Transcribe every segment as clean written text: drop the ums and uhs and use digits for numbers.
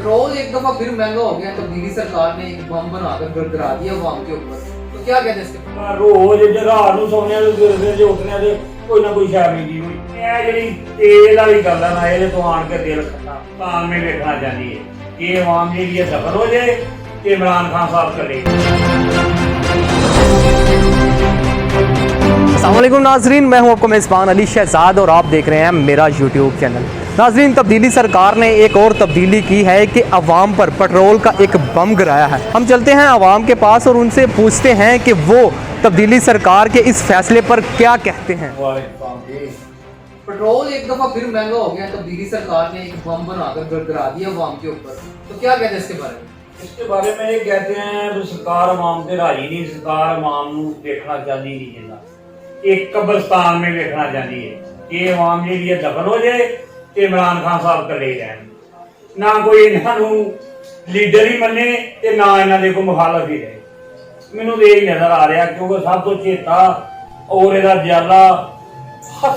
Petrol एक दफा फिर महंगा हो गया तो दिल्ली सरकार ने एक बम बनाकर गड़गड़ा दिया अवाम के ऊपर। तो क्या कहते हैं इसके? रोज रात ਨੂੰ ਸੌਂਿਆਂ ਦੇ ਗਿਰਦੇ ਜੇ ਉੱਠਣਿਆਂ ਦੇ ਕੋਈ ਨਾ ਕੋਈ ਸ਼ਾਮੀ ਜੀ ਹੋਈ ਇਹ ਜਿਹੜੀ ਤੇਲ ਵਾਲੀ ਗੱਲ ਆ ਨਾ ਇਹਦੇ ਤੋਂ ਆਣ ਕੇ ਦਿਲ ਖੱਟਾ ਤਾਂ ਮੈਂ ਵੇਖਣਾ ਚਾਹੁੰਦੀ ਹੈ ਕਿ ਆਵਾਮ ਜਿਹੜੀ ਹੈ ਸਫਲ ਹੋ ਜਾਏ ਕਿ ਇਮਰਾਨ ਖਾਨ ਸਾਹਿਬ ਕਰੇ। अस्सलामुअलैकुम नाजरीन, मैं हूं आपको मेज़बान अली शहजाद और आप देख रहे हैं मेरा यूट्यूब चैनल। नाजरीन, तब्दीली सरकार ने एक और तब्दीली की है कि अवाम पर पेट्रोल का एक बम गिराया है। हम चलते हैं अवाम के पास और उनसे पूछते हैं कि वो तब्दीली सरकार के इस फैसले पर क्या कहते हैं। पेट्रोल एक दफा फिर महंगा हो गया तो दिल्ली सरकार ने एक बम बनाकर गड़गड़ा दिया अवाम के ऊपर। तो क्या कहते हैं इसके बारे में? इसके बारे में ये कहते हैं कि सरकार अवाम से राजी नहीं, सरकार अवाम को देखना चाहती नहीं जिंदा, एक कब्रिस्तान में देखना चाहती है कि अवाम जी दफन हो जाए कि इमरान खान साहब कले रहन, ना कोई इन्हों लीडर ही मने ते ना इन्हों के कोई मुखालफ ही रहे। मैनू तो यही नजर आ रहा क्योंकि सब तो चेता और इसका ज्यादा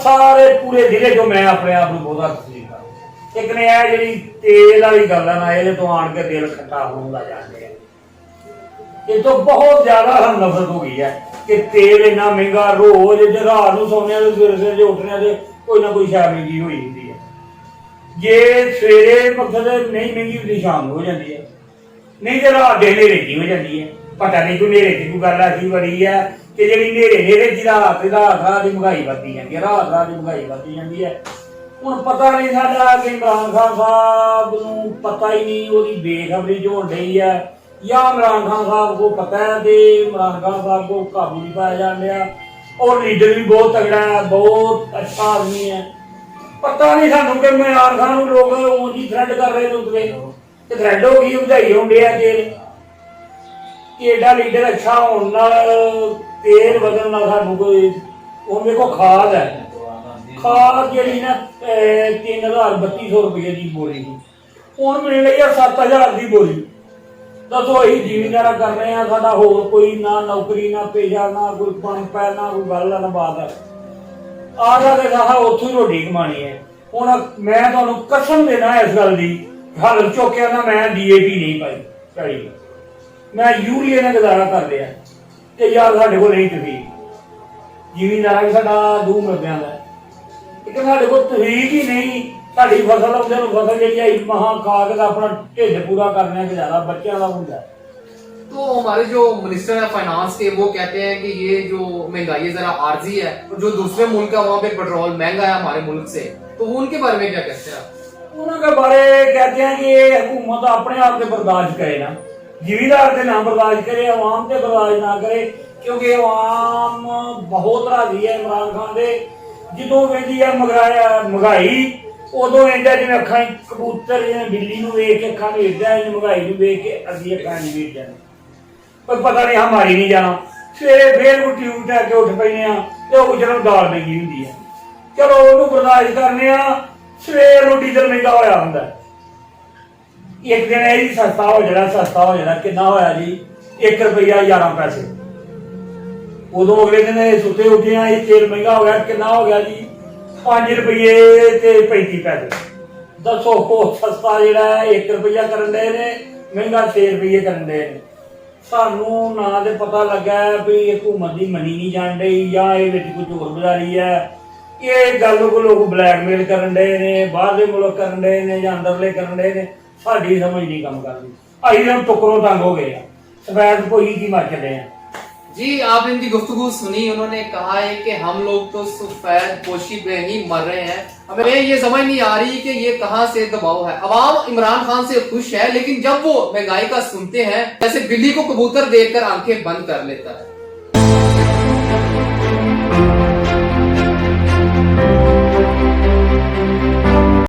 सारे पूरे जिले जो मैं अपने आप को बहुत तस्लीम कर एक ने यह जी तेल वाली गल है ना ये तो आन के दिल खट्टा होने लग जाते हैं। ये तो बहुत ज्यादा हम नफरत हो गई है कि तेल इन्ना महंगा रोज रात ਨੂੰ ਸੌਂਿਆਂ ਦੇ ਸਵੇਰੇ ਜੇ ਉੱਠਣਿਆਂ ਦੇ ਕੋਈ ਨਾ ਕੋਈ ਸ਼ਾਮ ਮਹਿੰਗੀ ਹੋਈ ਹੁੰਦੀ ਹੈ। ਜੇ ਸਵੇਰੇ ਮਕਸਦ ਨਹੀਂ ਮਹਿੰਗੀ ਹੁੰਦੀ ਸ਼ਾਮ ਨੂੰ ਹੋ ਜਾਂਦੀ ਹੈ, ਨਹੀਂ ਤੇ ਰਾਤ ਦੇ ਹਨੇਰੇ ਦੀ ਹੋ ਜਾਂਦੀ ਹੈ। ਪਤਾ ਨਹੀਂ ਕੋਈ ਹਨੇਰੇ ਦੀ ਕੋਈ ਗੱਲ ਐਸੀ ਬੜੀ ਹੈ ਕਿ ਜਿਹੜੀ ਹਨੇਰੇ ਦੀ ਰਾਤ ਦੀ ਮਹਿੰਗਾਈ ਵੱਧਦੀ ਜਾਂਦੀ ਹੈ, ਰਾਤ ਦੀ ਮਹਿੰਗਾਈ ਵੱਧਦੀ ਜਾਂਦੀ ਹੈ। ਹੁਣ ਪਤਾ ਨਹੀਂ ਸਾਡਾ ਕਿ ਇਮਰਾਨ ਖਾਨ ਸਾਹਿਬ ਨੂੰ ਪਤਾ ਹੀ ਨਹੀਂ, ਉਹਦੀ ਬੇਖਬਰੀ ਜੋ ਹੋਣ ਡਈ ਹੈ या इमरान खान साहब को पता है कि इमरान खान साहब को काबू नहीं पाया जा रहा और लीडर भी बहुत तगड़ा है, बहुत अच्छा आदमी है। पता नहीं सानू कि इमरान खान को लोग उनकी थ्रेड कर रहे थे कि थ्रेड हो गई बधाई होंगे तेल कि एडा लीडर अच्छा होने नाल तेल बदलने नाल सानू कोई हुण देखो खाद है, खाद जी ना 3032 रुपये की बोरी हुण मिल रही है 7000 की बोरी। दसो अं जिमीदारा कर रहे हैं, साडा होर कोई ना नौकरी ना पेशा ना कोई पंप है ना कोई गल ना बात है, आ जाके सारा उत्थों ही रोटी कमानी है। हुण मैं तुहानूं कसम देना इस गल दी हल चुक्या ना मैं DAP नहीं पाई कड़ी, मैं यूरिया ने गुजारा कर लिया कि यार साडे कोल नहीं तफीक जिमीदारा भी साडा दूह मरदियां दा एक साडे कोल तफीक ही नहीं। साडी फसल आउंदे नूं फसल जिहड़ी आई महा खा के अपना ढिड पूरा करने के ज्यादा बच्चों का हुंदा। तो हमारे जो मिनिस्टर है फाइनेंस के वो कहते हैं कि ये जो महंगाई है जरा आर्जी है, जो दूसरे मुल्क है वहाँ पे पेट्रोल महंगा है हमारे मुल्क से, तो उनके बारे में क्या कहते हैं आप? उनके बारे कहते हैं कि ये हुकूमत अपने आप से बर्दाश्त करे ना, जिमीदार से ना बर्दाश्त करे, अवाम से बर्दाश्त ना करे क्योंकि अवाम बहुत राजी है इमरान खान से। जो कहती है महंगाई उदों इन्दा जिवें अखां कबूतर जिवें बिल्ली नूं वेख के अखां वेखदा है, महंगाई नूं वेख के असीं अखां नहीं वेख जाने पर पता नहीं हमारी नहीं जाना। सवेरे फिर रोटी उठा के उठ पैने आ ते ओह चलो दाल महंगी हुंदी है, चलो ओनूं बर्दाश्त करने आ, सवेर रोटी ते महंगा होया हुंदा। एक दिन ये भी सस्ता हो जाना कितना होया जी 1 रुपया 11 पैसे। उदों अगले दिन सुते उठे आ तेल महंगा हो गया, कितना हो गया जी 5 रुपये ते 35 पैसे। दसो सस्ता जिहड़ा 1 रुपया करन दे ने, महंगा 6 रुपये करन दे ने। सानू ना ते पता लगा भी हुकूमत की मनी नहीं जान रही या ये कुछ होर बजारी है, ये गल को लोग ब्लैकमेल करन दे ने, बाहर दे मुल्क करन दे ने या अंदरले करन दे ने, साडी समझ नहीं काम करदी। असीं हम टुकरों तंग हो गए, सफैद पोही की मच चले हैं। जी आपने इनकी गुफ्तगू सुनी, उन्होंने कहा है कि हम लोग तो सफेद पोशी में ही मर रहे हैं, हमें ये समझ नहीं आ रही कि ये कहां से दबाव है। अवाम इमरान खान से खुश है लेकिन जब वो महंगाई का सुनते हैं जैसे बिल्ली को कबूतर देखकर आंखें बंद कर लेता है।